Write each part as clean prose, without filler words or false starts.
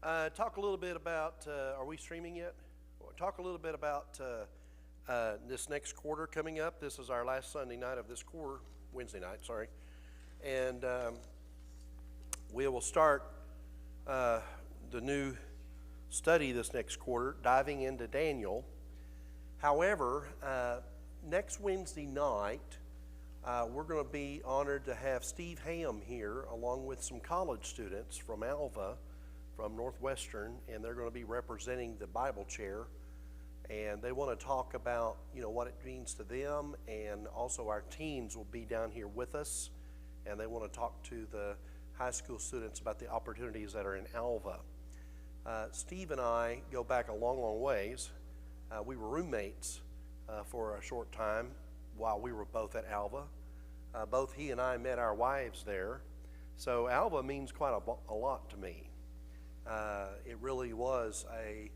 Talk a little bit about, are we streaming yet? Talk a little bit about this next quarter coming up. This is our last Sunday night of this quarter, Wednesday night, sorry. And we will start the new study this next quarter, diving into Daniel. However, next Wednesday night, we're going to be honored to have Steve Ham here, along with some college students from Alva, from Northwestern, and they're going to be representing the Bible chair. And they want to talk about, what it means to them, and also our teens will be down here with us, and they want to talk to the high school students about the opportunities that are in Alva. Steve and I go back a long, long ways. We were roommates for a short time while we were both at Alva. Both he and I met our wives there. So Alva means quite a lot to me. It really was a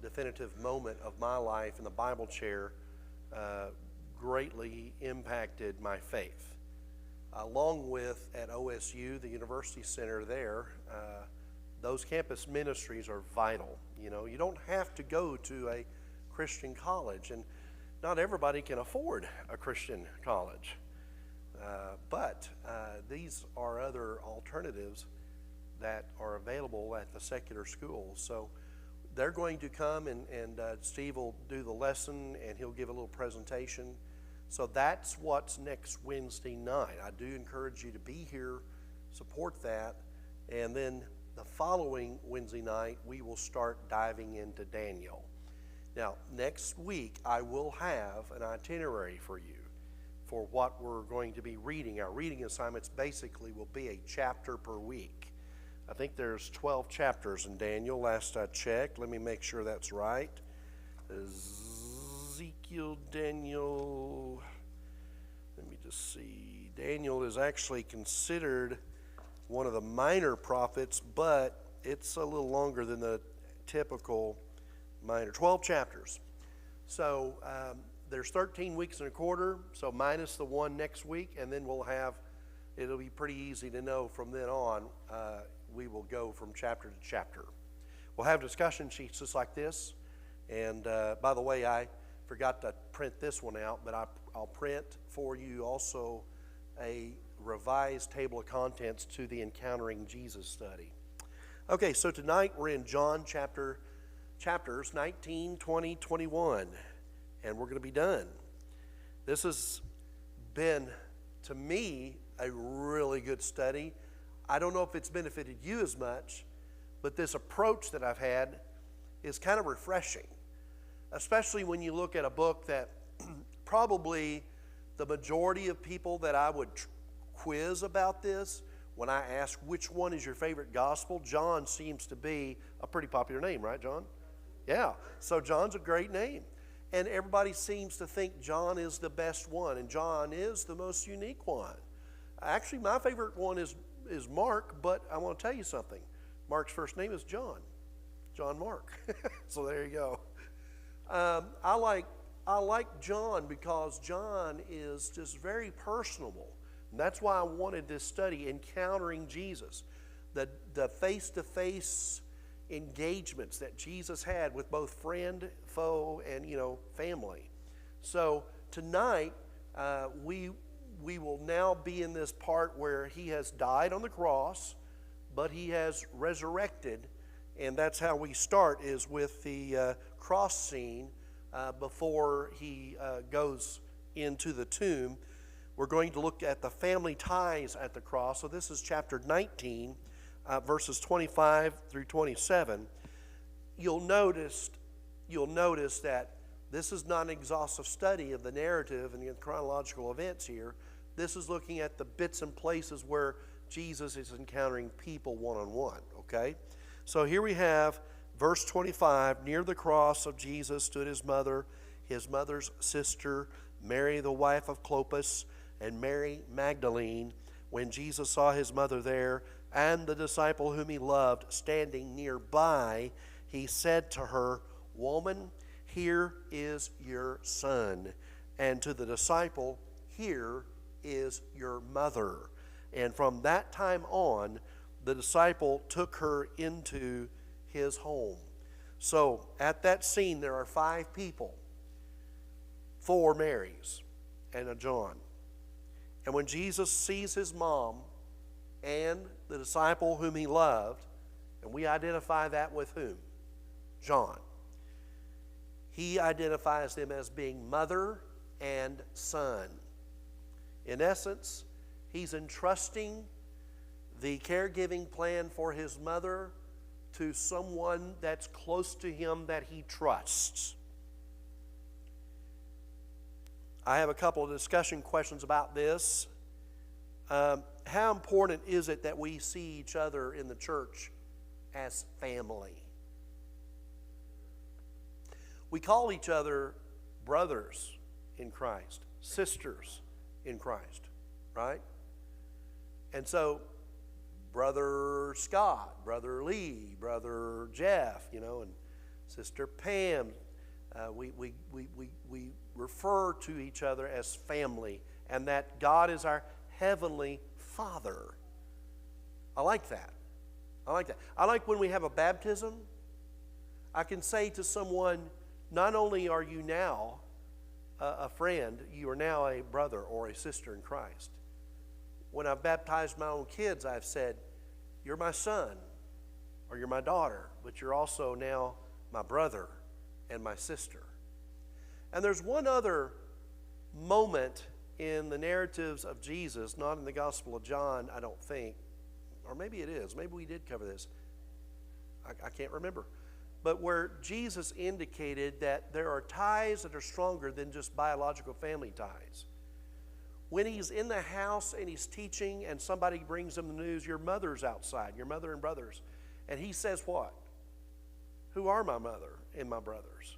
definitive moment of my life, and the Bible chair greatly impacted my faith. Along with at OSU, the University Center there, those campus ministries are vital. You don't have to go to a Christian college, and not everybody can afford a Christian college. But these are other alternatives that are available at the secular schools. So they're going to come, and Steve will do the lesson, and he'll give a little presentation. So that's what's next Wednesday night. I do encourage you to be here, support that, and then the following Wednesday night, we will start diving into Daniel. Now, next week, I will have an itinerary for you for what we're going to be reading. Our reading assignments basically will be a chapter per week. I think there's 12 chapters in Daniel, last I checked. Let me make sure that's right. Ezekiel, Daniel, let me just see. Daniel is actually considered one of the minor prophets, but it's a little longer than the typical minor. 12 chapters. So there's 13 weeks and a quarter, so minus the one next week, and then it'll be pretty easy to know from then on. We will go from chapter to chapter. We'll have discussion sheets just like this. And by the way, I forgot to print this one out, but I'll print for you also a revised table of contents to the Encountering Jesus study. Okay, so tonight we're in John chapters 19, 20, 21, and we're going to be done. This has been, to me, a really good study. I don't know if it's benefited you as much, but this approach that I've had is kind of refreshing, especially when you look at a book that probably the majority of people that I would quiz about this, when I ask which one is your favorite gospel, John seems to be a pretty popular name, right, John? Yeah, so John's a great name. And everybody seems to think John is the best one, and John is the most unique one. Actually, my favorite one is Mark, but I want to tell you something. Mark's first name is John Mark. So there you go. I like John because John is just very personable. And that's why I wanted this study, Encountering Jesus. The face-to-face engagements that Jesus had with both friend, foe, and family. So tonight we will now be in this part where he has died on the cross, but he has resurrected, and that's how we start, is with the cross scene before he goes into the tomb. We're going to look at the family ties at the cross. So this is chapter 19, verses 25 through 27. You'll notice that this is not an exhaustive study of the narrative and the chronological events here. This is looking at the bits and places where Jesus is encountering people one-on-one, okay? So here we have verse 25. Near the cross of Jesus stood his mother, his mother's sister, Mary the wife of Clopas, and Mary Magdalene. When Jesus saw his mother there and the disciple whom he loved standing nearby, he said to her, "Woman, here is your son." And to the disciple, "Here is your mother." And from that time on, the disciple took her into his home. So at that scene, there are 5 people, 4 Marys and a John. And when Jesus sees his mom and the disciple whom he loved, and we identify that with whom? John. He identifies them as being mother and son. In essence, he's entrusting the caregiving plan for his mother to someone that's close to him that he trusts. I have a couple of discussion questions about this. How important is it that we see each other in the church as family? We call each other brothers in Christ, sisters in Christ, right? And so, Brother Scott, Brother Lee, Brother Jeff, and Sister Pam, we refer to each other as family, and that God is our heavenly Father. I like that. I like when we have a baptism, I can say to someone, not only are you now a friend, you are now a brother or a sister in Christ. When I've baptized my own kids, I've said, you're my son or you're my daughter, but you're also now my brother and my sister. And there's one other moment in the narratives of Jesus, not in the Gospel of John, I don't think, or maybe it is. Maybe we did cover this. I can't remember. But where Jesus indicated that there are ties that are stronger than just biological family ties. When he's in the house and he's teaching and somebody brings him the news, your mother's outside, your mother and brothers. And he says what? Who are my mother and my brothers?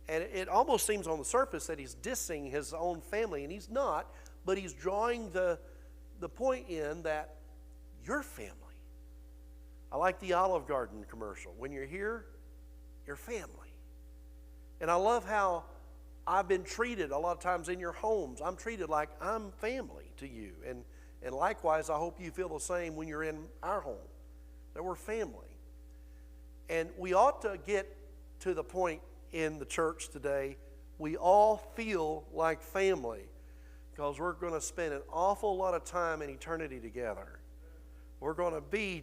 And it almost seems on the surface that he's dissing his own family, and he's not, but he's drawing the point in that you're family. I like the Olive Garden commercial. When you're here, you're family. And I love how I've been treated a lot of times in your homes. I'm treated like I'm family to you. And likewise, I hope you feel the same when you're in our home, that we're family. And we ought to get to the point in the church today, we all feel like family, because we're going to spend an awful lot of time in eternity together. We're going to be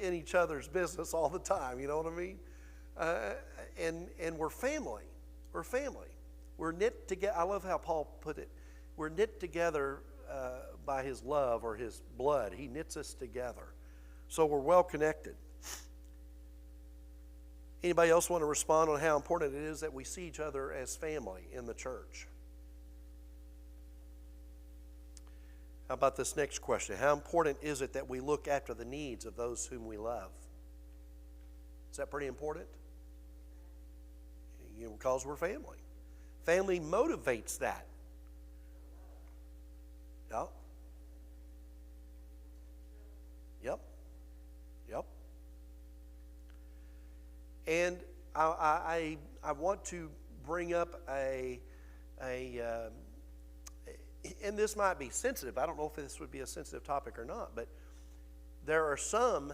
in each other's business all the time, you know what I mean? And we're family. We're family. We're knit together. I love how Paul put it. We're knit together by his love or his blood. He knits us together. So we're well connected. Anybody else want to respond on how important it is that we see each other as family in the church? How about this next question? How important is it that we look after the needs of those whom we love? Is that pretty important? Because we're family. Family motivates that. Yep. Yep. Yep. And I want to bring up and this might be sensitive. I don't know if this would be a sensitive topic or not, but there are some,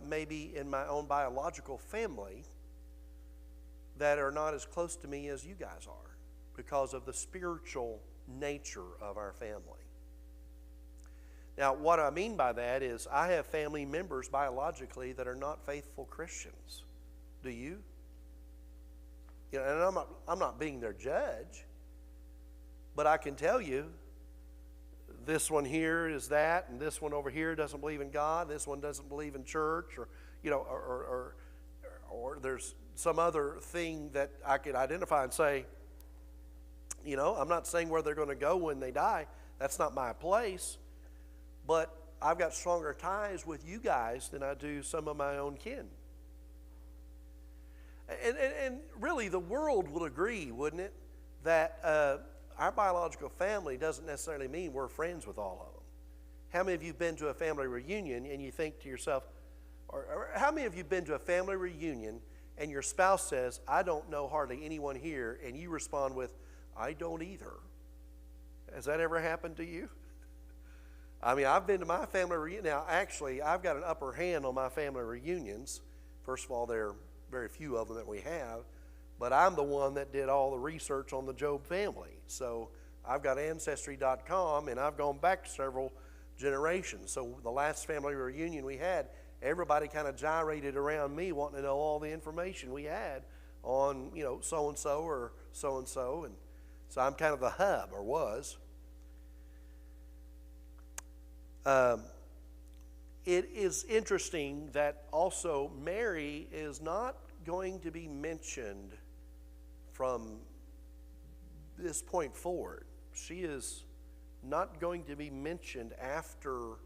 maybe in my own biological family, that are not as close to me as you guys are because of the spiritual nature of our family. Now, what I mean by that is I have family members biologically that are not faithful Christians. Do you? And I'm not being their judge, but I can tell you this one here is that, and this one over here doesn't believe in God, this one doesn't believe in church, or there's some other thing that I could identify and say, I'm not saying where they're going to go when they die. That's not my place. But I've got stronger ties with you guys than I do some of my own kin. And really, the world will agree, wouldn't it, that our biological family doesn't necessarily mean we're friends with all of them. How many of you have been to a family reunion and you think to yourself, or how many of you have been to a family reunion and your spouse says, I don't know hardly anyone here, and you respond with, I don't either? Has that ever happened to you? I mean, I've been to my family reunion. Now, actually, I've got an upper hand on my family reunions. First of all, there are very few of them that we have, but I'm the one that did all the research on the Job family. So I've got Ancestry.com, and I've gone back several generations. So the last family reunion we had, everybody kind of gyrated around me wanting to know all the information we had on, so-and-so or so-and-so. And so I'm kind of the hub, or was. It is interesting that also Mary is not going to be mentioned from this point forward. She is not going to be mentioned after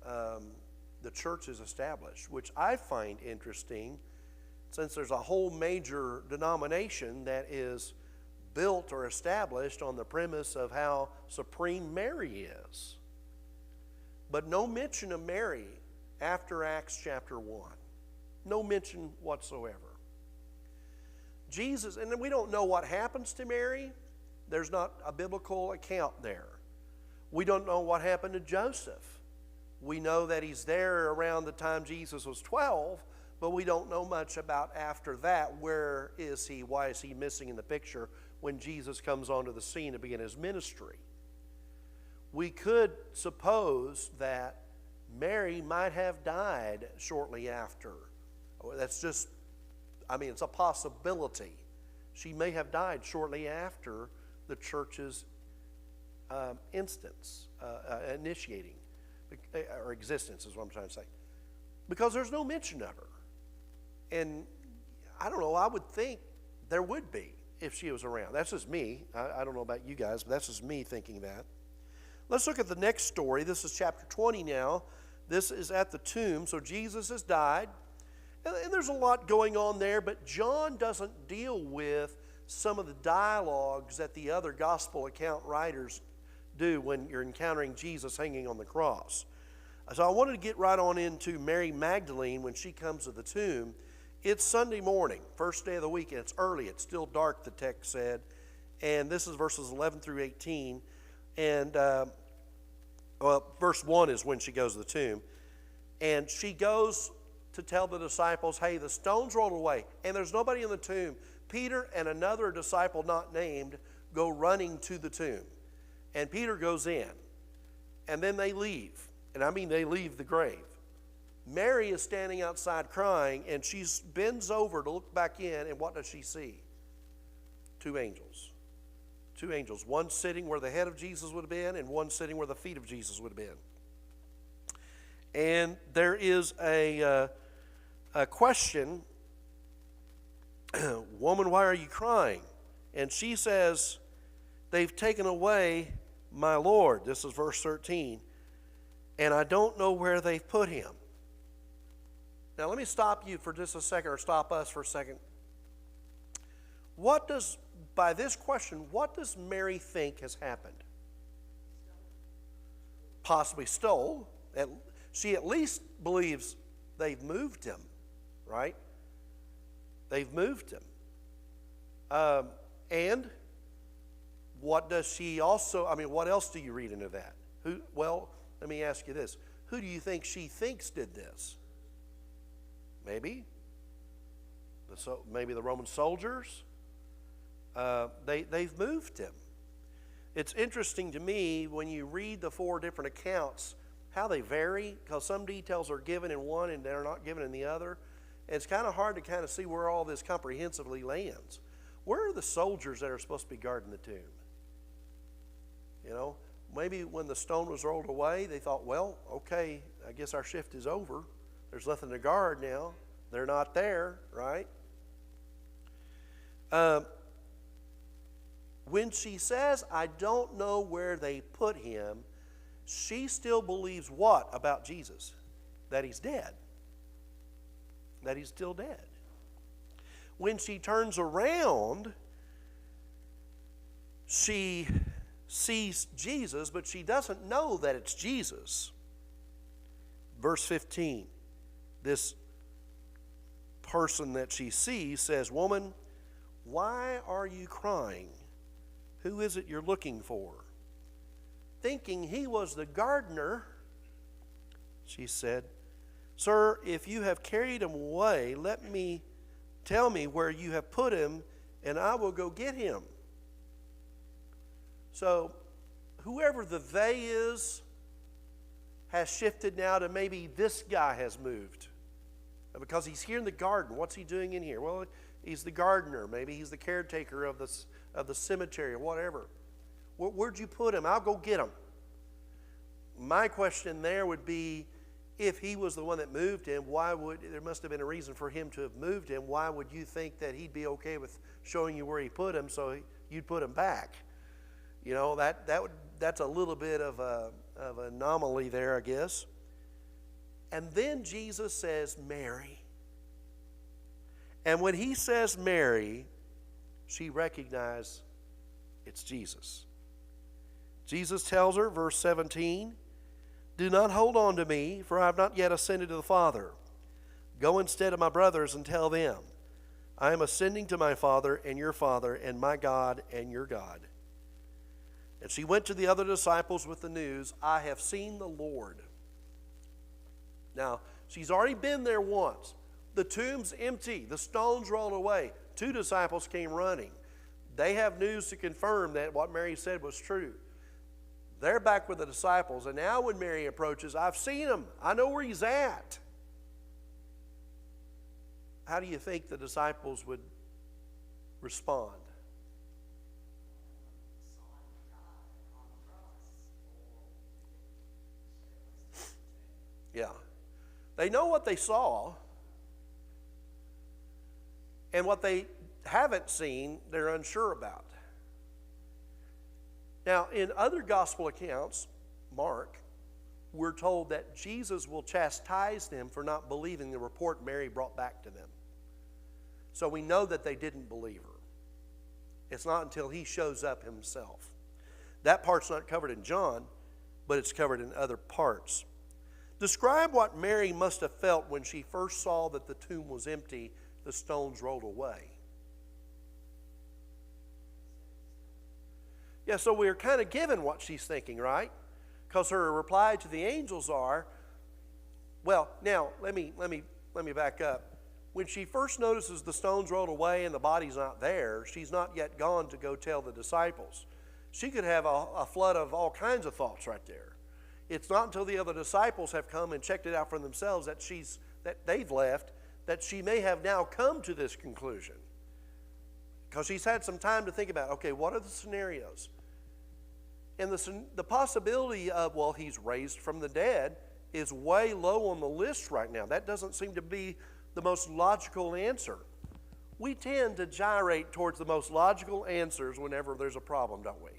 the church is established, which I find interesting, since there's a whole major denomination that is built or established on the premise of how supreme Mary is. But no mention of Mary after Acts chapter 1. No mention whatsoever. Jesus, and we don't know what happens to Mary. There's not a biblical account there. We don't know what happened to Joseph. We know that he's there around the time Jesus was 12, but we don't know much about after that. Where is he? Why is he missing in the picture when Jesus comes onto the scene to begin his ministry? We could suppose that Mary might have died shortly after. That's just, it's a possibility. She may have died shortly after the church's initiating, or existence is what I'm trying to say. Because there's no mention of her. And I don't know, I would think there would be if she was around. That's just me. I don't know about you guys, but that's just me thinking that. Let's look at the next story. This is chapter 20 now. This is at the tomb. So Jesus has died. And there's a lot going on there, but John doesn't deal with some of the dialogues that the other gospel account writers do when you're encountering Jesus hanging on the cross. So I wanted to get right on into Mary Magdalene when she comes to the tomb. It's Sunday morning, first day of the week, and it's early. It's still dark, the text said. And this is verses 11 through 18. And verse 1 is when she goes to the tomb. And she goes to tell the disciples, hey, the stone's rolled away, and there's nobody in the tomb. Peter and another disciple not named go running to the tomb. And Peter goes in. And then they leave. And they leave the grave. Mary is standing outside crying, and she bends over to look back in, and what does she see? Two angels. Two angels, one sitting where the head of Jesus would have been and one sitting where the feet of Jesus would have been. And there is a question, woman, why are you crying? And she says, they've taken away my Lord. This is verse 13. And I don't know where they've put him. Now let me stop you for just a second, or stop us for a second. By this question, what does Mary think has happened? Possibly stole. She at least believes they've moved him, right? They've moved him. And what does she also, what else do you read into that? Well, let me ask you this. Who do you think she thinks did this? Maybe the Roman soldiers. They've moved him. It's interesting to me when you read the four different accounts how they vary, because some details are given in one and they're not given in the other. And it's kind of hard to kind of see where all this comprehensively lands. Where are the soldiers that are supposed to be guarding the tomb? Maybe when the stone was rolled away, they thought, well, okay, I guess our shift is over. There's nothing to guard now. They're not there, right? When she says, I don't know where they put him, she still believes what about Jesus? That he's dead. That he's still dead. When she turns around, she sees Jesus, but she doesn't know that it's Jesus. Verse 15, this person that she sees says, woman, why are you crying? Who is it you're looking for? Thinking he was the gardener She said, Sir, if you have carried him away, tell me where you have put him, and I will go get him. So, whoever the they is has shifted now to maybe this guy has moved. Because he's here in the garden. What's he doing in here? Well, he's the gardener. Maybe he's the caretaker of the cemetery or whatever. Where'd you put him? I'll go get him. My question there would be, if he was the one that moved him, there must have been a reason for him to have moved him. Why would you think that he'd be okay with showing you where he put him so you'd put him back? You know, that's a little bit of an anomaly there, I guess. And then Jesus says, Mary. And when he says Mary, she recognizes it's Jesus. Jesus tells her, verse 17, Do not hold on to me, for I have not yet ascended to the Father. Go instead to my brothers and tell them, I am ascending to my Father and your Father, and my God and your God. And she went to the other disciples with the news, I have seen the Lord. Now, she's already been there once. The tomb's empty. The stone's rolled away. 2 disciples came running. They have news to confirm that what Mary said was true. They're back with the disciples, and now when Mary approaches, I've seen him. I know where he's at. How do you think the disciples would respond? Yeah. They know what they saw, and what they haven't seen, they're unsure about. Now, in other gospel accounts, Mark, we're told that Jesus will chastise them for not believing the report Mary brought back to them. So we know that they didn't believe her. It's not until he shows up himself. That part's not covered in John, but it's covered in other parts. Describe what Mary must have felt when she first saw that the tomb was empty, the stones rolled away. Yeah, so we're kind of given what she's thinking, right? Because her reply to the angels are, well, now let me back up. When she first notices the stones rolled away and the body's not there, she's not yet gone to go tell the disciples. She could have a flood of all kinds of thoughts right there. It's not until the other disciples have come and checked it out for themselves that they've left that she may have now come to this conclusion. Because she's had some time to think about, okay, what are the scenarios? And the possibility of, well, he's raised from the dead is way low on the list right now. That doesn't seem to be the most logical answer. We tend to gyrate towards the most logical answers whenever there's a problem, don't we?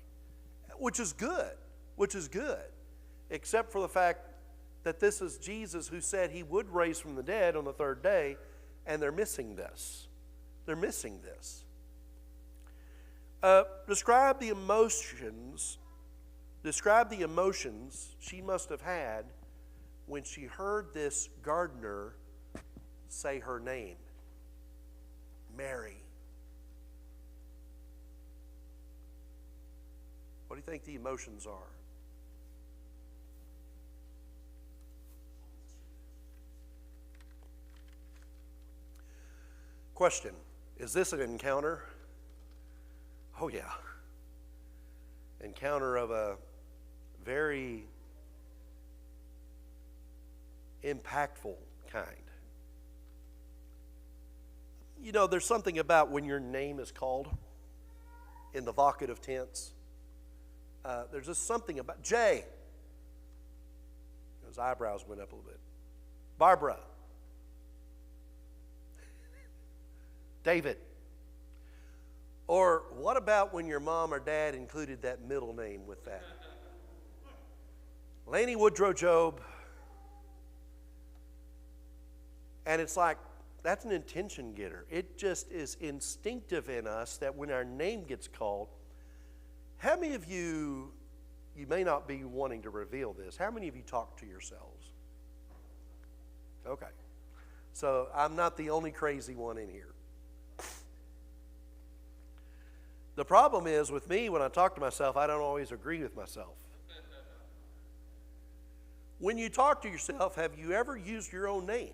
Which is good. Except for the fact that this is Jesus who said he would raise from the dead on the third day, and they're missing this. Describe the emotions she must have had when she heard this gardener say her name, Mary. What do you think the emotions are? Question, is this an encounter? Oh yeah. Encounter of a very impactful kind. You know, there's something about when your name is called in the vocative tense. There's just something about Jay. His eyebrows went up a little bit. Barbara. David. Or what about when your mom or dad included that middle name with that? Laney Woodrow Job. And it's like, that's an intention getter. It just is instinctive in us that when our name gets called, how many of you may not be wanting to reveal this, how many of you talk to yourselves? Okay. So I'm not the only crazy one in here. The problem is with me, when I talk to myself, I don't always agree with myself. When you talk to yourself, have you ever used your own name?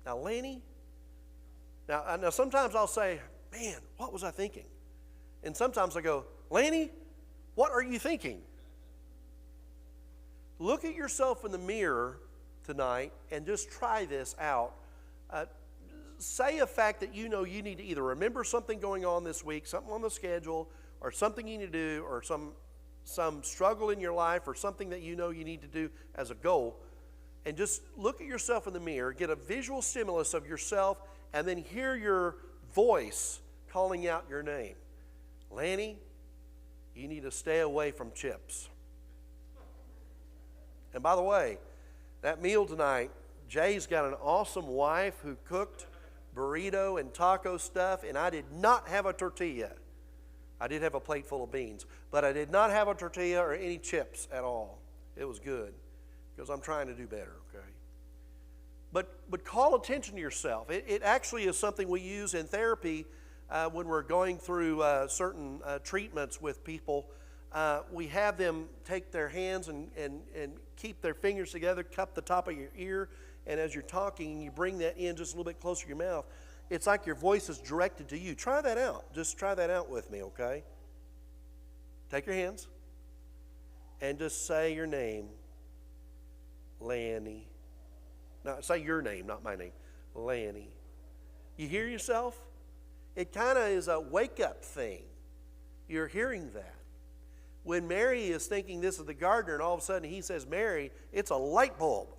Now, Lanny, now sometimes I'll say, man, what was I thinking? And sometimes I go, Lanny, what are you thinking? Look at yourself in the mirror tonight and just try this out. Say a fact that you know you need to either remember something going on this week, something on the schedule, or something you need to do, or some struggle in your life, or something that you know you need to do as a goal. And just look at yourself in the mirror, get a visual stimulus of yourself, and then hear your voice calling out your name. Lanny, you need to stay away from chips. And by the way, that meal tonight, Jay's got an awesome wife who cooked burrito and taco stuff, and I did not have a tortilla. I did have a plate full of beans, but I did not have a tortilla or any chips at all. It was good because I'm trying to do better, okay? But call attention to yourself. It actually is something we use in therapy when we're going through certain treatments with people. We have them take their hands and keep their fingers together, cup the top of your ear, and as you're talking, you bring that in just a little bit closer to your mouth. It's like your voice is directed to you. Try that out. Just try that out with me, okay? Take your hands and just say your name, Lanny. Now, say your name, not my name. Lanny. You hear yourself? It kind of is a wake-up thing. You're hearing that. When Mary is thinking this is the gardener, and all of a sudden he says Mary, it's a light bulb.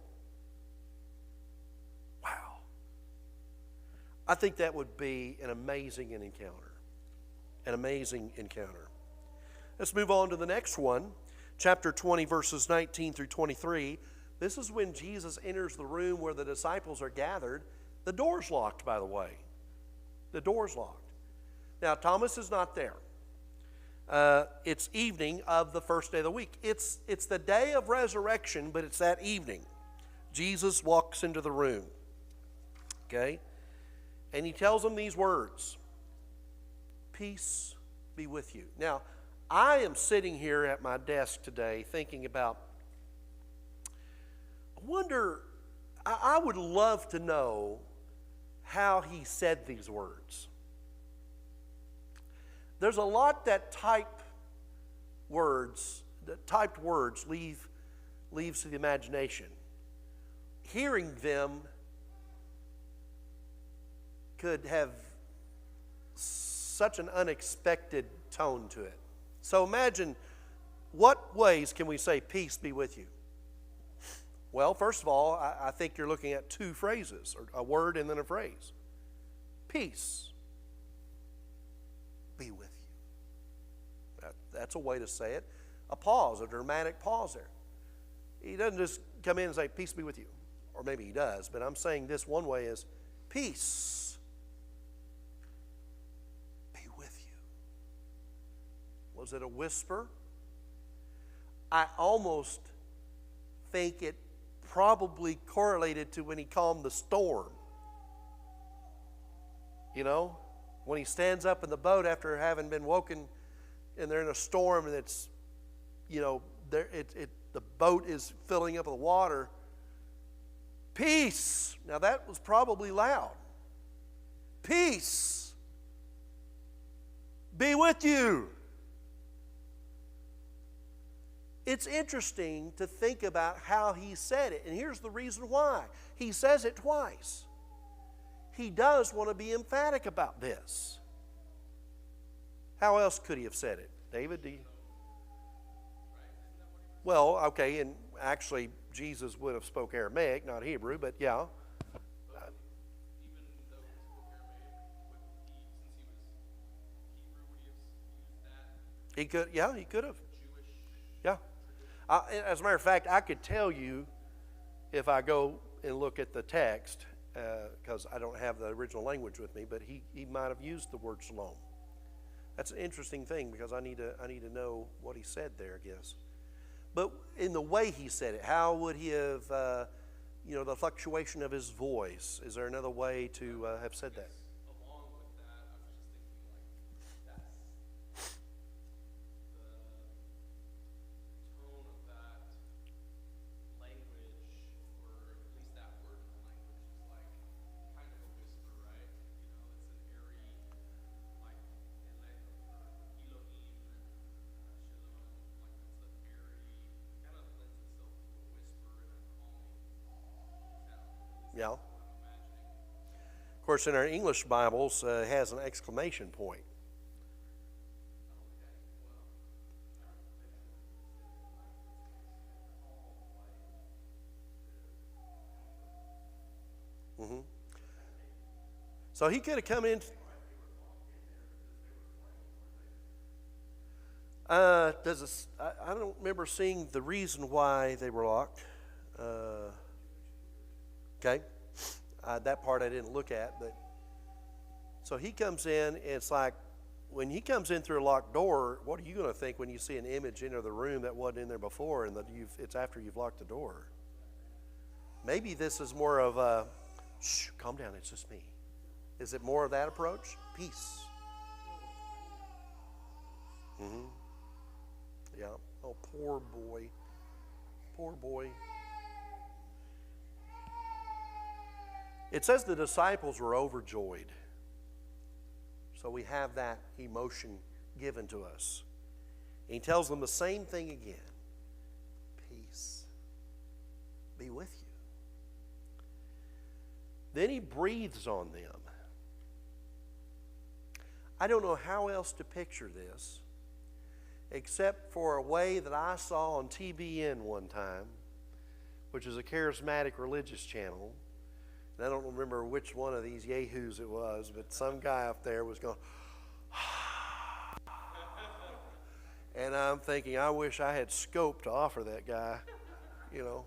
Wow. I think that would be an amazing encounter. An amazing encounter. Let's move on to the next one. Chapter 20, verses 19 through 23. This is when Jesus enters the room where the disciples are gathered. The door's locked, by the way. The door's locked. Now, Thomas is not there. It's evening of the first day of the week. It's the day of resurrection, but it's that evening. Jesus walks into the room. Okay? And he tells them these words. Peace be with you. Now, I am sitting here at my desk today thinking about, I would love to know how he said these words. There's a lot that typed words leaves to the imagination. Hearing them could have such an unexpected tone to it. So imagine, what ways can we say peace be with you? Well, first of all, I think you're looking at two phrases, or a word and then a phrase. Peace be with you. That's a way to say it. A pause, a dramatic pause there. He doesn't just come in and say, peace be with you. Or maybe he does, but I'm saying this one way is, peace be with you. Was it a whisper? I almost think it probably correlated to when he calmed the storm. You know, when he stands up in the boat after having been woken and they're in a storm and it's, you know, the boat is filling up with water. Peace. Now that was probably loud. Peace be with you. It's interesting to think about how he said it. And here's the reason why. He says it twice. He does want to be emphatic about this. How else could he have said it? David, do you? Well, okay, and actually Jesus would have spoke Aramaic, not Hebrew, but yeah. He could, yeah, he could have. Yeah. As a matter of fact, I could tell you if I go and look at the text, because I don't have the original language with me, but he might have used the word shalom. That's an interesting thing because I need to know what he said there, I guess. But in the way he said it, how would he have, the fluctuation of his voice? Is there another way to have said that? Along with that, I was just thinking that's the tone of that language Yeah. Of course, in our English Bibles, it has an exclamation point. Mm-hmm. So he could have come in. I don't remember seeing the reason why they were locked. Okay. That part I didn't look at, but so he comes in, and it's like when he comes in through a locked door, what are you going to think when you see an image enter the room that wasn't in there before, and that it's after you've locked the door? Maybe this is more of a, shh, calm down, it's just me. Is it more of that approach? Peace. Mm-hmm. Yeah. Oh, poor boy. Poor boy. It says the disciples were overjoyed. So we have that emotion given to us. And he tells them the same thing again. Peace be with you. Then he breathes on them. I don't know how else to picture this, except for a way that I saw on TBN one time, which is a charismatic religious channel. And I don't remember which one of these yahoos it was, but some guy up there was going, and I'm thinking, I wish I had scope to offer that guy, you know.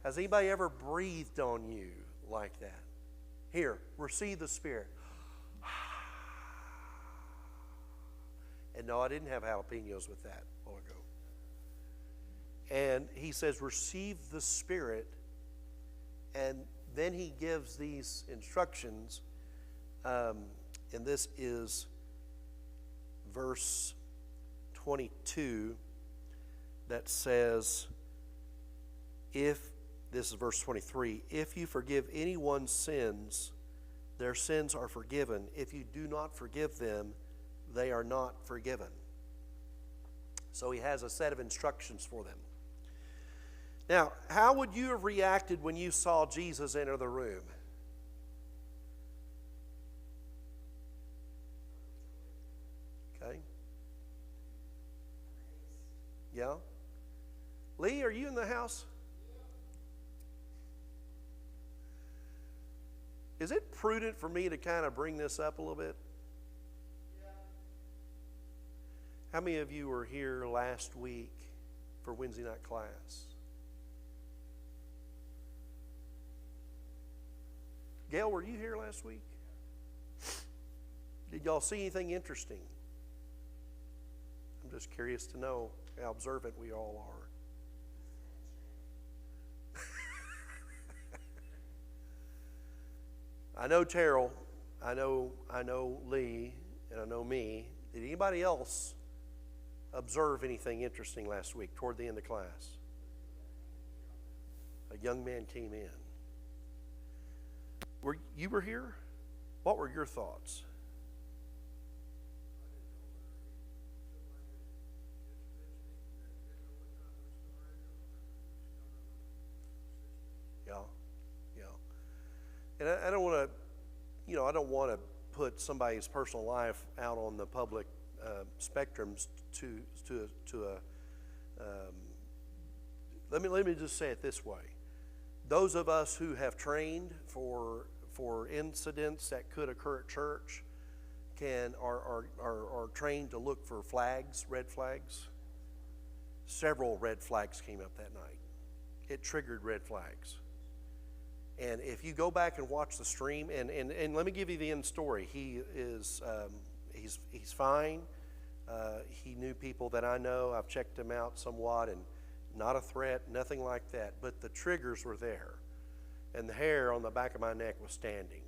Has anybody ever breathed on you like that? Here, receive the Spirit. And no, I didn't have jalapenos with that a while ago. And he says, receive the Spirit. And then he gives these instructions. And this is verse 22 that says, this is verse 23, if you forgive anyone's sins, their sins are forgiven. If you do not forgive them, they are not forgiven. So he has a set of instructions for them. Now, how would you have reacted when you saw Jesus enter the room? Okay. Yeah? Lee, are you in the house? Is it prudent for me to kind of bring this up a little bit? How many of you were here last week for Wednesday night class? Gail, were you here last week? Did y'all see anything interesting? I'm just curious to know how observant we all are. I know Terrell, I know Lee, and I know me. Did anybody else observe anything interesting last week toward the end of class? A young man came in. You were here? What were your thoughts? Yeah. And I don't want to, I don't want to put somebody's personal life out on the public spectrums let me just say it this way. Those of us who have trained for incidents that could occur at church are trained to look for flags, red flags. Several red flags came up that night. It triggered red flags. And if you go back and watch the stream, and let me give you the end story. He is he's fine. He knew people that I know. I've checked him out somewhat, and not a threat, nothing like that. But the triggers were there, and the hair on the back of my neck was standing.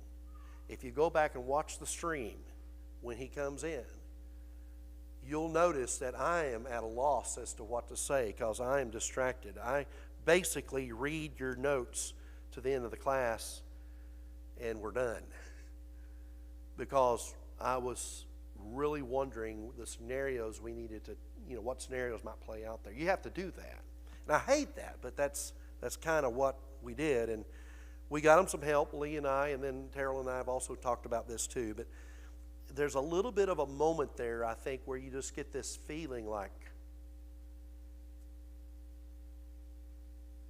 If you go back and watch the stream when he comes in, you'll notice that I am at a loss as to what to say because I am distracted. I basically read your notes to the end of the class and we're done because I was really wondering the scenarios we needed to, what scenarios might play out there. You have to do that. And I hate that, but that's kind of what we did. And We got them some help, Lee and I, and then Terrell and I have also talked about this too. But there's a little bit of a moment there, I think, where you just get this feeling like,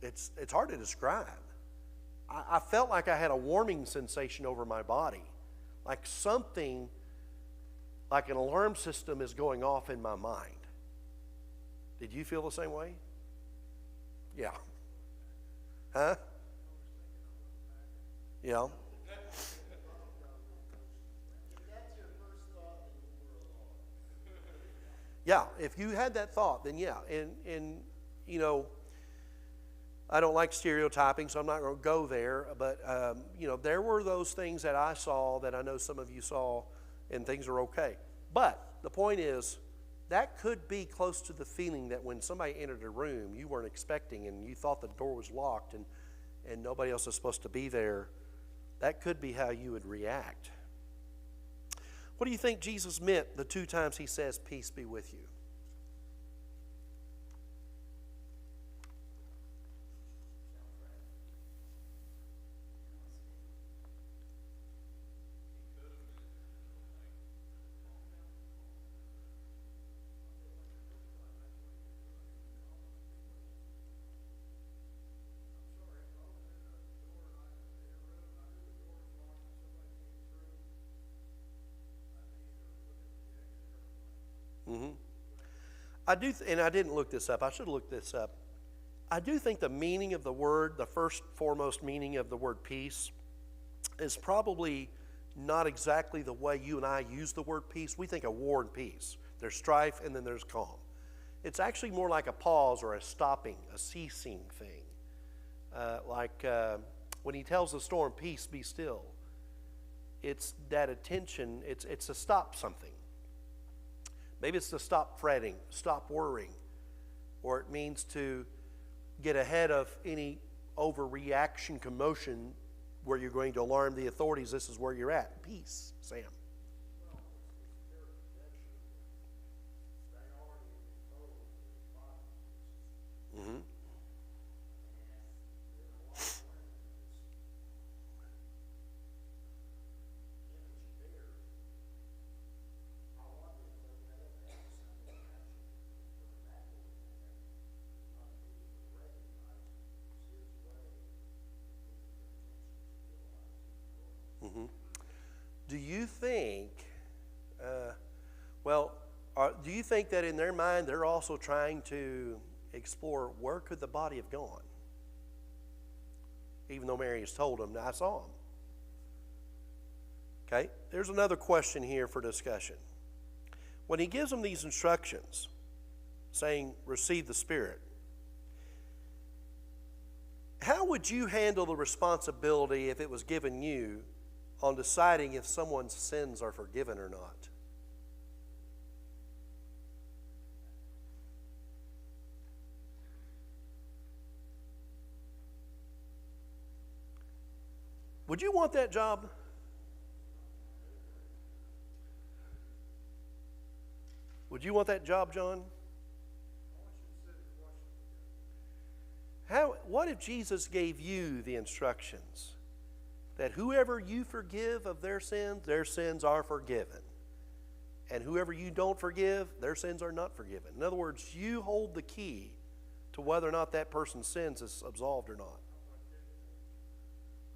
it's hard to describe. I felt like I had a warming sensation over my body, like something, like an alarm system is going off in my mind. Did you feel the same way? Yeah. Huh? Yeah. Yeah, if you had that thought, then yeah. And you know, I don't like stereotyping, so I'm not going to go there. But, you know, there were those things that I saw that I know some of you saw, and things are okay. But the point is, that could be close to the feeling that when somebody entered a room you weren't expecting and you thought the door was locked and nobody else is supposed to be there, that could be how you would react. What do you think Jesus meant the 2 times he says, "Peace be with you"? Mm-hmm. I do, and I didn't look this up. I should have looked this up. I do think the meaning of the word, the first foremost meaning of the word peace, is probably not exactly the way you and I use the word peace. We think of war and peace. There's strife and then there's calm. It's actually more like a pause or a stopping, a ceasing thing. When he tells the storm, "Peace, be still," it's that attention, it's to stop something. Maybe it's to stop fretting, stop worrying, or it means to get ahead of any overreaction, commotion, where you're going to alarm the authorities. This is where you're at. Peace, Sam. Mm-hmm. Mm-hmm. Do you think, do you think that in their mind they're also trying to explore where could the body have gone? Even though Mary has told them, "I saw him." Okay, there's another question here for discussion. When he gives them these instructions, saying, "Receive the Spirit," how would you handle the responsibility if it was given you on deciding if someone's sins are forgiven or not? Would you want that job? Would you want that job, John? What if Jesus gave you the instructions that whoever you forgive of their sins are forgiven. And whoever you don't forgive, their sins are not forgiven. In other words, you hold the key to whether or not that person's sins is absolved or not.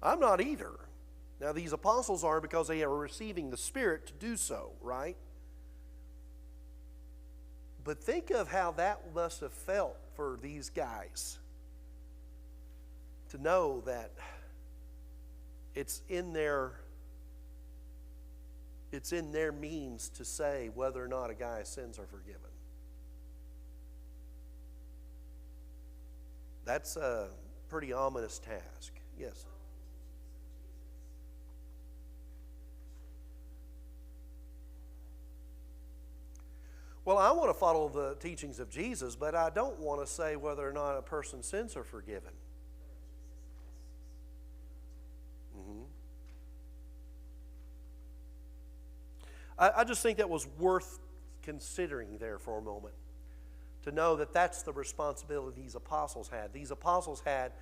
I'm not either. Now, these apostles are because they are receiving the Spirit to do so, right? But think of how that must have felt for these guys to know that it's in their means to say whether or not a guy's sins are forgiven. That's a pretty ominous task. Yes. Well, I want to follow the teachings of Jesus, but I don't want to say whether or not a person's sins are forgiven. I just think that was worth considering there for a moment, to know that that's the responsibility these apostles had. These apostles had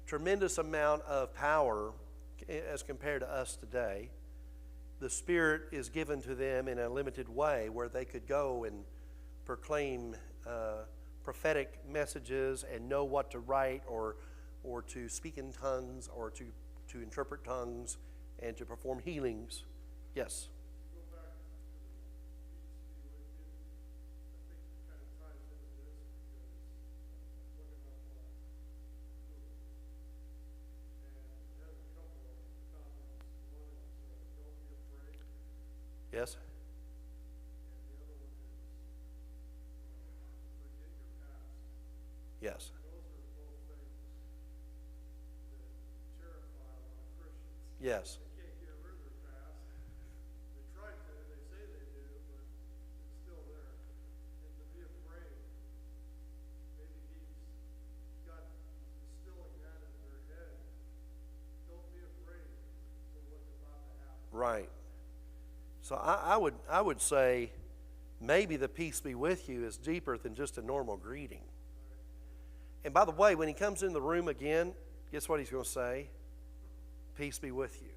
tremendous amount of power as compared to us today. The Spirit is given to them in a limited way where they could go and proclaim prophetic messages and know what to write or to speak in tongues or to interpret tongues and to perform healings. Yes? Go back to the peace be with you. I think it kind of ties into this because I'm looking up Google, and it has a couple of comments. One is don't be afraid, Yes? and the other one is forget your past. Yes. Those are both things that terrify a lot of Christians. Yes. They can't get rid of their past. They try to, they say they do, but it's still there. And to be afraid, maybe he's instilling that in their head. Don't be afraid for what's about to happen. Right. So I would say maybe the peace be with you is deeper than just a normal greeting. And by the way, when he comes in the room again, guess what he's going to say? Peace be with you.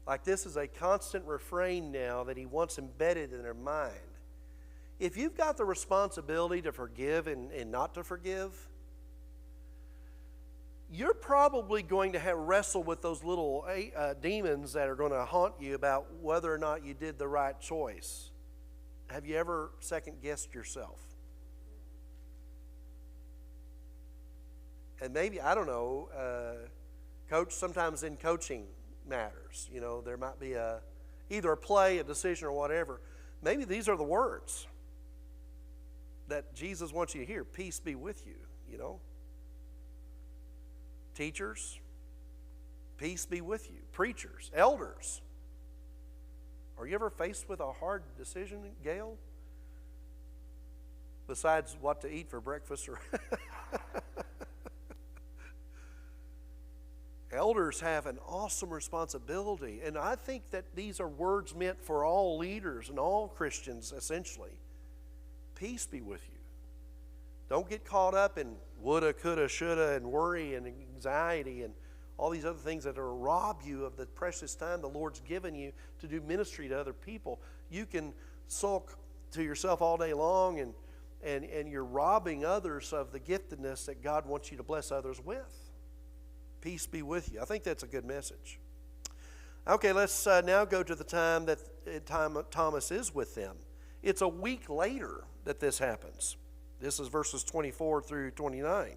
Like this is a constant refrain now that he wants embedded in their mind. If you've got the responsibility to forgive and not to forgive, you're probably going to wrestle with those little demons that are going to haunt you about whether or not you did the right choice. Have you ever second-guessed yourself? And maybe, I don't know, coach, sometimes in coaching matters. You know, there might be either a play, a decision, or whatever. Maybe these are the words that Jesus wants you to hear. Peace be with you, you know. Teachers, peace be with you. Preachers, elders. Are you ever faced with a hard decision, Gail? Besides what to eat for breakfast or elders have an awesome responsibility, and I think that these are words meant for all leaders and all Christians, essentially. Peace be with you. Don't get caught up in woulda, coulda, shoulda, and worry and anxiety and all these other things that will rob you of the precious time the Lord's given you to do ministry to other people. You can sulk to yourself all day long, and you're robbing others of the giftedness that God wants you to bless others with. Peace be with you. I think that's a good message. Okay, let's now go to the time that Thomas is with them. It's a week later that this happens. This is verses 24 through 29.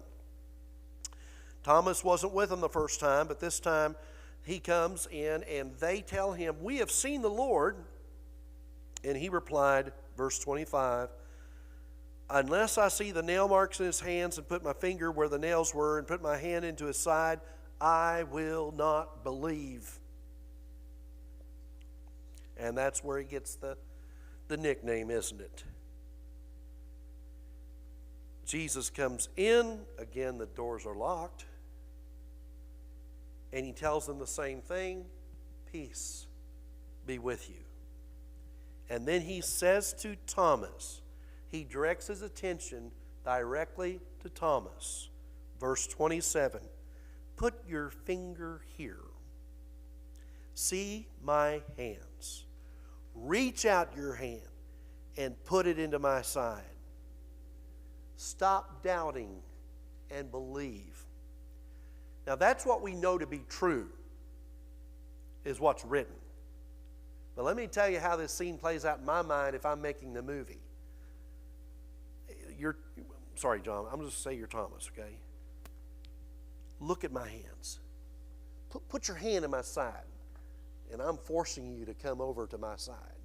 Thomas wasn't with them the first time, but this time he comes in and they tell him, "We have seen the Lord." And he replied, verse 25, "Unless I see the nail marks in his hands and put my finger where the nails were and put my hand into his side, I will not believe." And that's where he gets the nickname, isn't it? Jesus comes in. Again, the doors are locked. And he tells them the same thing. Peace be with you. And then he says to Thomas, he directs his attention directly to Thomas. Verse 27, "Put your finger here. See my hands. Reach out your hand and put it into my side. Stop doubting and believe." Now that's what we know to be true, is what's written. But let me tell you how this scene plays out in my mind if I'm making the movie. Sorry, John, I'm just going to say you're Thomas, okay? Look at my hands. Put your hand in my side, and I'm forcing you to come over to my side.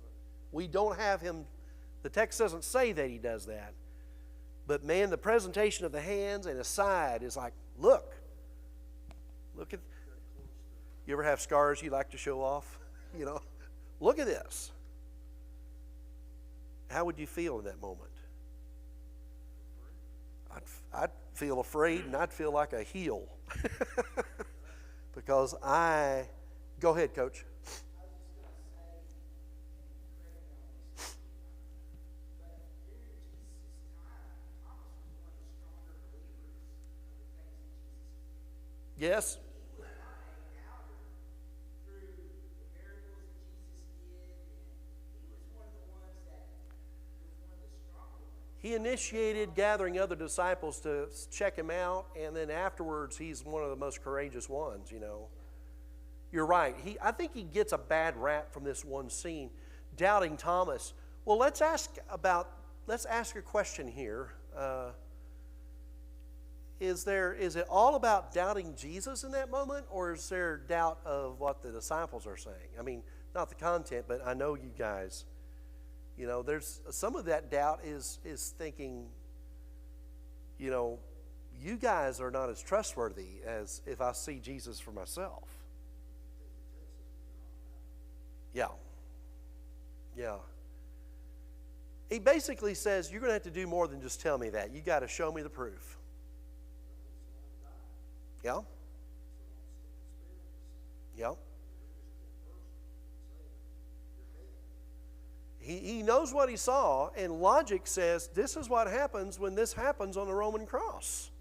We don't have him, the text doesn't say that he does that. But man, the presentation of the hands and his side is like, look at, you ever have scars you like to show off? You know, look at this. How would you feel in that moment? I'd feel afraid, and I'd feel like a heel. Because go ahead, Coach. Yes? He initiated gathering other disciples to check him out, and then afterwards he's one of the most courageous ones, you know. You're right. I think he gets a bad rap from this one scene, doubting Thomas. Well, let's ask a question here. Is it all about doubting Jesus in that moment, or is there doubt of what the disciples are saying? I mean, not the content, but I know you guys. You know, there's some of that doubt is thinking, you know, you guys are not as trustworthy as if I see Jesus for myself. Yeah. Yeah. He basically says, you're going to have to do more than just tell me that. You got to show me the proof. Yeah. Yeah. He knows what he saw, and logic says this is what happens when this happens on the Roman cross.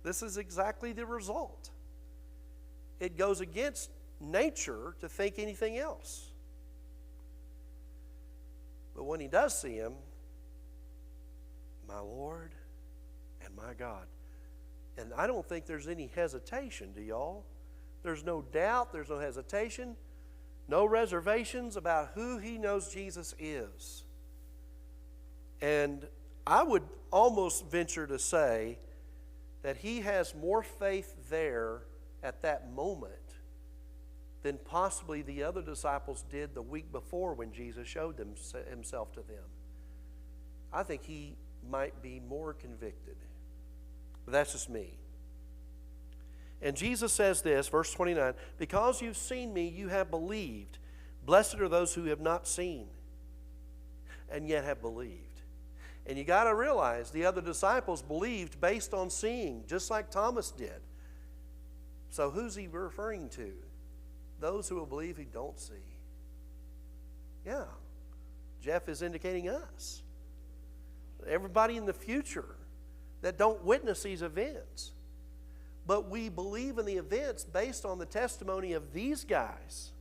This is exactly the result. It goes against nature to think anything else. But when he does see him, my Lord and my God. And I don't think there's any hesitation, do y'all? There's no doubt, there's no hesitation. No reservations about who he knows Jesus is. And I would almost venture to say that he has more faith there at that moment than possibly the other disciples did the week before when Jesus showed himself to them. I think he might be more convicted. But that's just me. And Jesus says this, verse 29, because you've seen me, you have believed. Blessed are those who have not seen and yet have believed. And you got to realize the other disciples believed based on seeing, just like Thomas did. So who's he referring to? Those who will believe who don't see. Yeah. Jeff is indicating us. Everybody in the future that don't witness these events. But we believe in the events based on the testimony of these guys.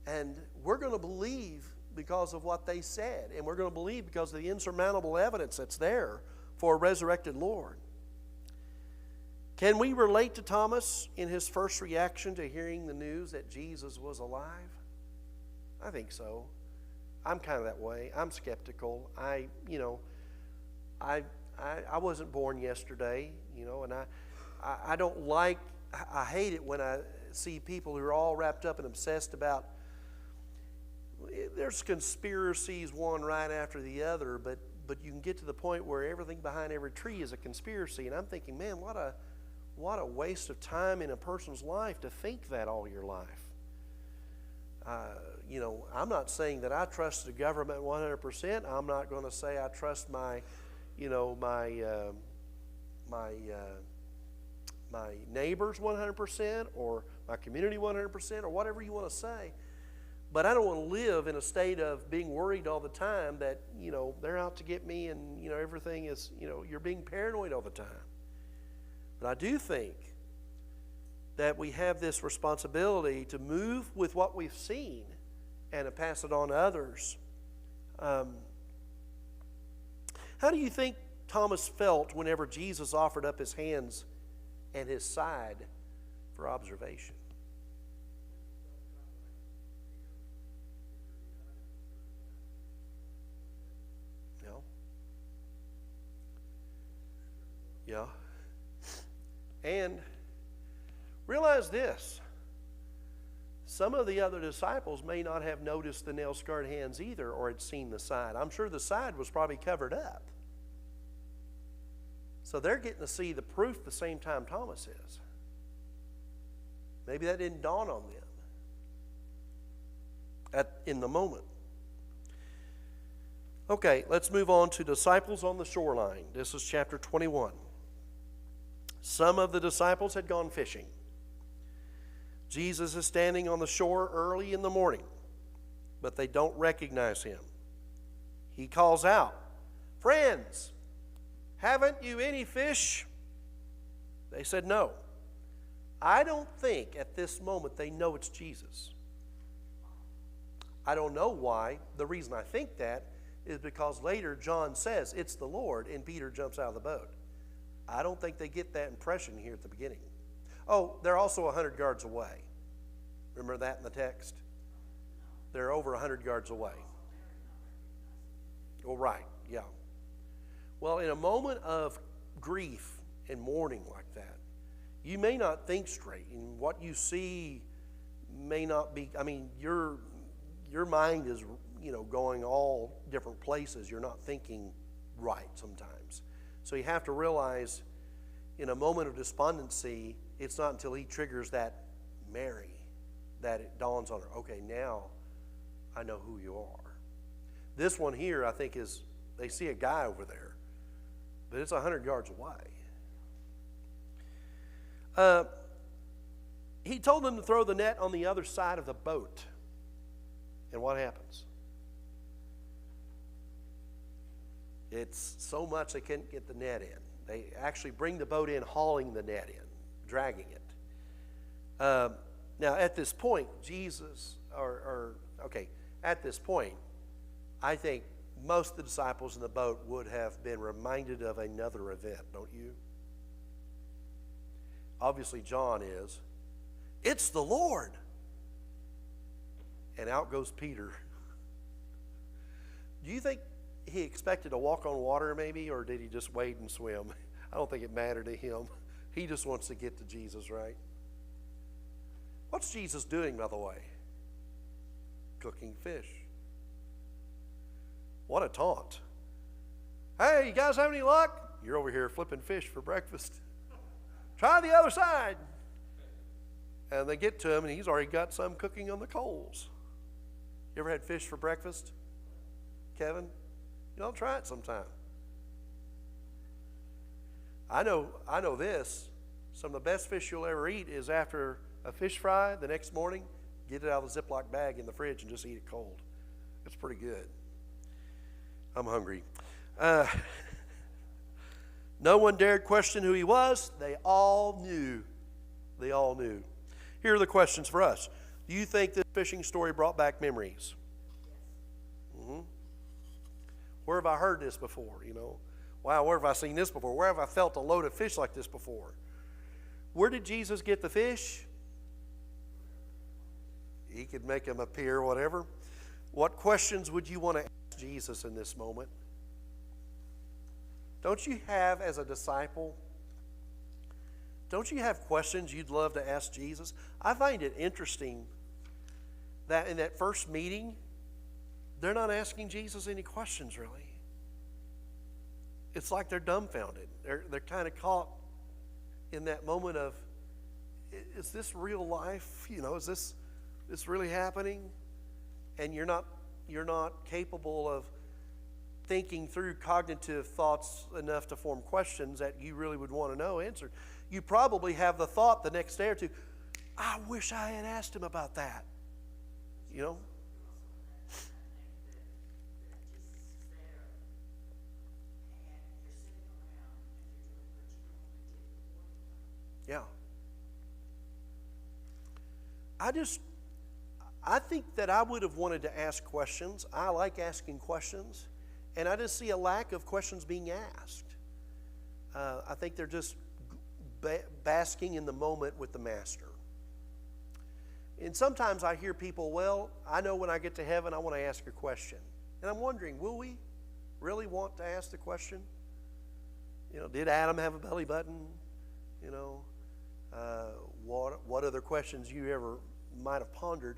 And we're going to believe because of what they said. And we're going to believe because of the insurmountable evidence that's there for a resurrected Lord. Can we relate to Thomas in his first reaction to hearing the news that Jesus was alive? I think so. I'm kind of that way. I'm skeptical. I wasn't born yesterday, and I don't like, I hate it when I see people who are all wrapped up and obsessed about, there's conspiracies one right after the other, but you can get to the point where everything behind every tree is a conspiracy. And I'm thinking, man, what a waste of time in a person's life to think that all your life. I'm not saying that I trust the government 100%. I'm not going to say I trust my neighbors 100% or my community 100% or whatever you want to say. But I don't want to live in a state of being worried all the time that, they're out to get me and, everything is, you're being paranoid all the time. But I do think that we have this responsibility to move with what we've seen and to pass it on to others. How do you think Thomas felt whenever Jesus offered up his hands and his side for observation? Yeah. And realize this. Some of the other disciples may not have noticed the nail-scarred hands either or had seen the side. I'm sure the side was probably covered up. So they're getting to see the proof the same time Thomas is. Maybe that didn't dawn on them in the moment. Okay, let's move on to disciples on the shoreline. This is chapter 21. Some of the disciples had gone fishing. Jesus is standing on the shore early in the morning, but they don't recognize him. He calls out, "Friends, haven't you any fish?" They said no. I don't think at this moment they know it's Jesus. I don't know why. The reason I think that is because later John says it's the Lord and Peter jumps out of the boat. I don't think they get that impression here at the beginning. Oh, they're also 100 yards away. Remember that in the text? They're over 100 yards away. Well, right, yeah. Well, in a moment of grief and mourning like that, you may not think straight, and what you see may not be, I mean, your mind is, going all different places. You're not thinking right sometimes. So you have to realize in a moment of despondency, it's not until he triggers that Mary that it dawns on her, okay, now I know who you are. This one here, I think, is they see a guy over there, but it's 100 yards away. He told them to throw the net on the other side of the boat. And what happens? It's so much they couldn't get the net in. They actually bring the boat in, hauling the net in, dragging it. Now, at this point, at this point, I think most of the disciples in the boat would have been reminded of another event, don't you? Obviously, John is. It's the Lord. And out goes Peter. Do you think he expected to walk on water maybe, or did he just wade and swim? I don't think it mattered to him. He just wants to get to Jesus, right? What's Jesus doing, by the way? Cooking fish. What a taunt. Hey, you guys have any luck? You're over here flipping fish for breakfast. Try the other side. And they get to him, and he's already got some cooking on the coals. You ever had fish for breakfast, Kevin? You don't try it sometime. I know this. Some of the best fish you'll ever eat is after a fish fry the next morning, get it out of the Ziploc bag in the fridge and just eat it cold. It's pretty good. I'm hungry. No one dared question who he was. They all knew. They all knew. Here are the questions for us. Do you think this fishing story brought back memories? Mm-hmm. Where have I heard this before? Wow, where have I seen this before? Where have I felt a load of fish like this before? Where did Jesus get the fish? He could make them appear, whatever. What questions would you want to ask Jesus in this moment? Don't you have, as a disciple, don't you have questions you'd love to ask Jesus? I find it interesting that in that first meeting, they're not asking Jesus any questions, really. It's like they're dumbfounded. They're kind of caught in that moment of, is this real life? Is this really happening? And you're not capable of thinking through cognitive thoughts enough to form questions that you really would want to know answered. You probably have the thought the next day or two, I wish I had asked him about that. Yeah. I think that I would have wanted to ask questions. I like asking questions. And I just see a lack of questions being asked. I think they're just basking in the moment with the Master. And sometimes I hear people, well, I know when I get to heaven, I want to ask a question. And I'm wondering, will we really want to ask the question? Did Adam have a belly button? What other questions you ever might have pondered?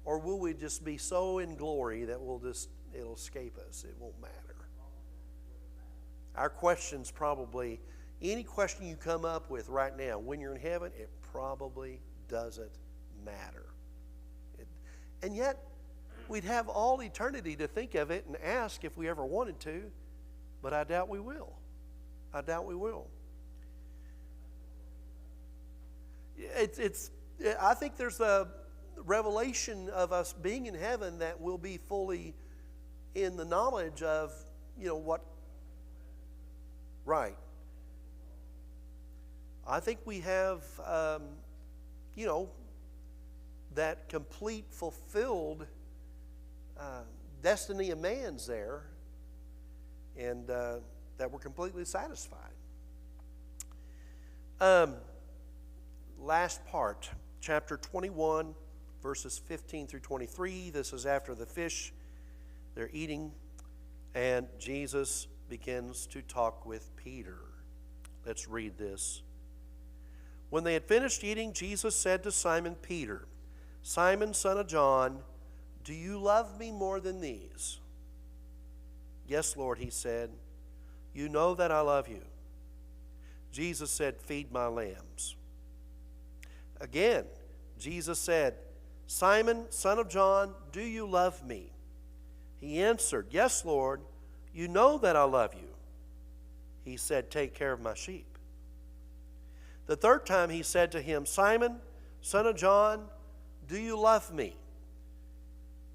Or will we just be so in glory that it'll escape us? It won't matter. Our questions probably, any question you come up with right now, when you're in heaven, it probably doesn't matter. And yet, we'd have all eternity to think of it and ask if we ever wanted to, but I doubt we will. I doubt we will. I think there's a revelation of us being in heaven that will be fully in the knowledge of, what. Right. I think we have that complete, fulfilled destiny of man's there, and that we're completely satisfied. Last part, chapter 21, verses 15 through 23. This is after the fish, they're eating, and Jesus begins to talk with Peter. Let's read this. When they had finished eating, Jesus said to Simon Peter, "Simon, son of John, do you love me more than these?" "Yes, Lord," he said. "You know that I love you." Jesus said, "Feed my lambs." Again, Jesus said, "Simon, son of John, do you love me?" He answered, "Yes, Lord, you know that I love you." He said, "Take care of my sheep." The third time he said to him, "Simon, son of John, do you love me?"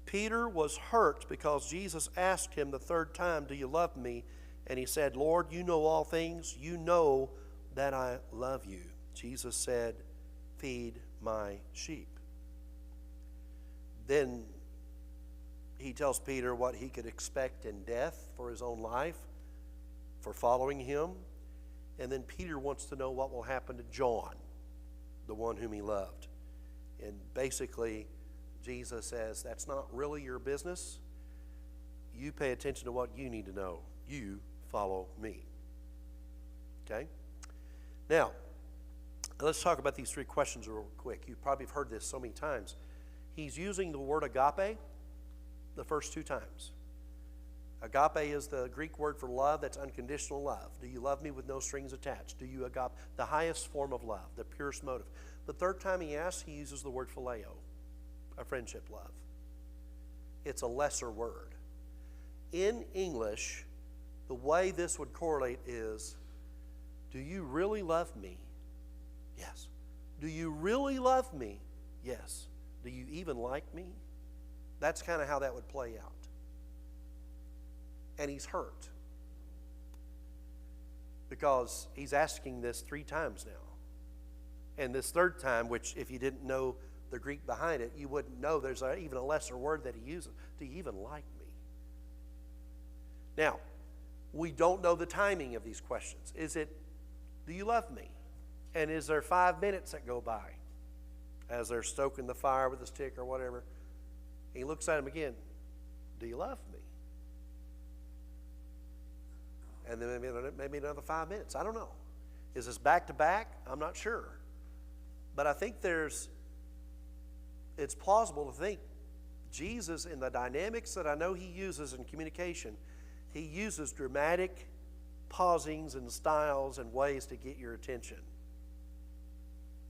Peter was hurt because Jesus asked him the third time, "Do you love me?" And he said, "Lord, you know all things. You know that I love you." Jesus said, "Feed my sheep." Then he tells Peter what he could expect in death for his own life, for following him. And then Peter wants to know what will happen to John, the one whom he loved. And basically, Jesus says, that's not really your business. You pay attention to what you need to know. You follow me. Okay? Now, let's talk about these three questions real quick. You probably have heard this so many times. He's using the word agape the first two times. Agape is the Greek word for love. That's unconditional love. Do you love me with no strings attached? Do you agape? The highest form of love, the purest motive. The third time he asks, he uses the word phileo, a friendship love. It's a lesser word. In English, the way this would correlate is, do you really love me? Yes. Do you really love me? Yes. Do you even like me? That's kind of how that would play out. And he's hurt because he's asking this three times now. And this third time, which if you didn't know the Greek behind it, you wouldn't know there's even a lesser word that he uses. Do you even like me? Now, we don't know the timing of these questions. Is it, do you love me? And is there 5 minutes that go by as they're stoking the fire with a stick or whatever? He looks at him again. Do you love me? And then maybe another 5 minutes. I don't know. Is this back to back? I'm not sure. But I think it's plausible to think Jesus, in the dynamics that I know he uses in communication, he uses dramatic pausings and styles and ways to get your attention.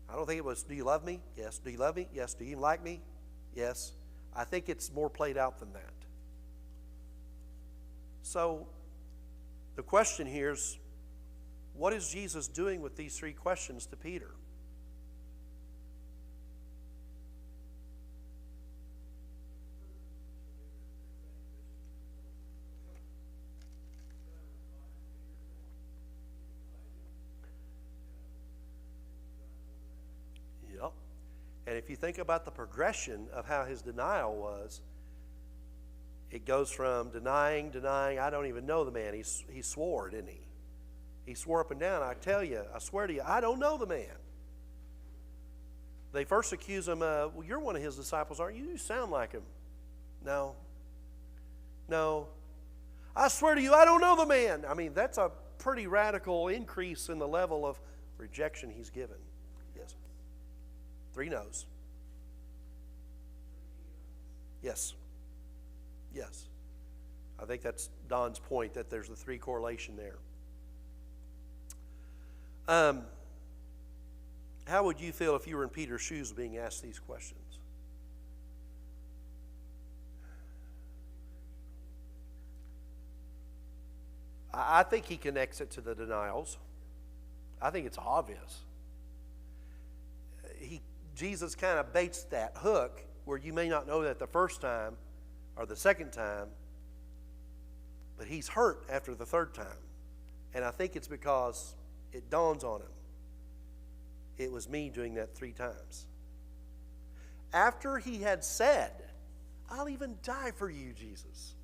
I don't think it was, do you love me? Yes. Do you love me? Yes. Do you like me? Yes. I think it's more played out than that. So the question here is, what is Jesus doing with these three questions to Peter? Yep. And if you think about the progression of how his denial was, it goes from denying, I don't even know the man. He swore, didn't he? He swore up and down, I swear to you, I don't know the man. They first accuse him, well, you're one of his disciples, aren't you? You sound like him. No. I swear to you, I don't know the man. I mean, that's a pretty radical increase in the level of rejection he's given. Yes. 3 no's. Yes. Yes. I think that's Don's point, that there's the 3 correlation there. How would you feel if you were in Peter's shoes being asked these questions? I think he connects it to the denials. I think it's obvious. Jesus kind of baits that hook where you may not know that the first time or the second time, but he's hurt after the third time. And I think it's because it dawns on him. It was me doing that 3 times. after he had said, I'll even die for you, Jesus.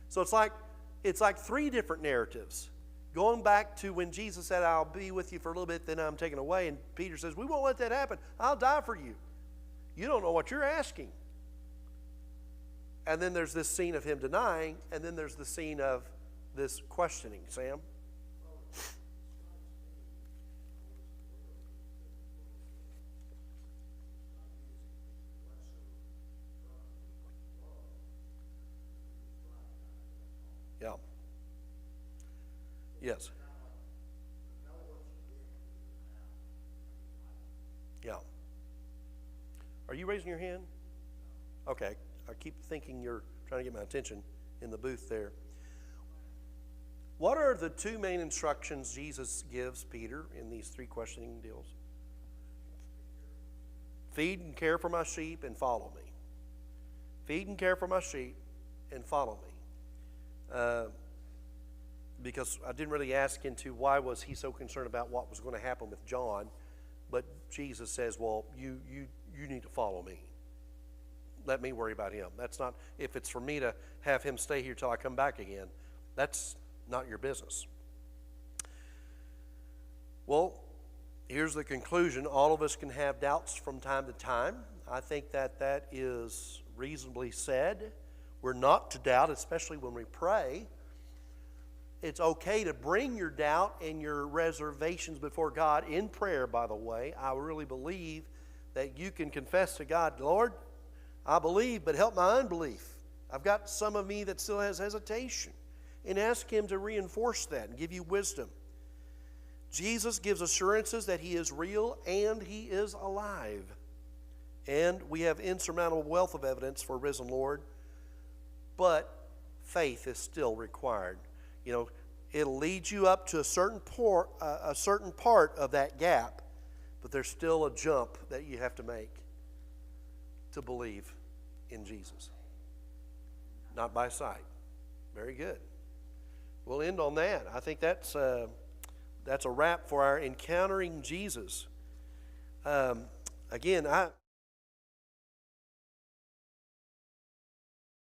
So it's like three different narratives. Going back to when Jesus said, I'll be with you for a little bit, then I'm taken away. And Peter says, we won't let that happen. I'll die for you. You don't know what you're asking. And then there's this scene of him denying, and then there's the scene of this questioning. Sam? Yeah. Yes. Yeah. Are you raising your hand? Okay. I keep thinking you're trying to get my attention in the booth there. What are the two main instructions Jesus gives Peter in these three questioning deals? Feed and care for my sheep and follow me. Feed and care for my sheep and follow me. Because I didn't really ask into why was he so concerned about what was going to happen with John, but Jesus says, well, you need to follow me. Let me worry about him. That's not, if it's for me to have him stay here till I come back again, that's not your business. Well, here's the conclusion. All of us can have doubts from time to time. I think that is reasonably said. We're not to doubt, especially when we pray. It's okay to bring your doubt and your reservations before God in prayer, by the way. I really believe that you can confess to God, Lord, I believe, but help my unbelief. I've got some of me that still has hesitation. And ask him to reinforce that and give you wisdom. Jesus gives assurances that he is real and he is alive. And we have insurmountable wealth of evidence for a risen Lord. But faith is still required. You know, it'll lead you up to a certain part of that gap, but there's still a jump that you have to make to believe in Jesus. Not by sight. Very good. We'll end on that. I think that's a wrap for our Encountering Jesus. Again,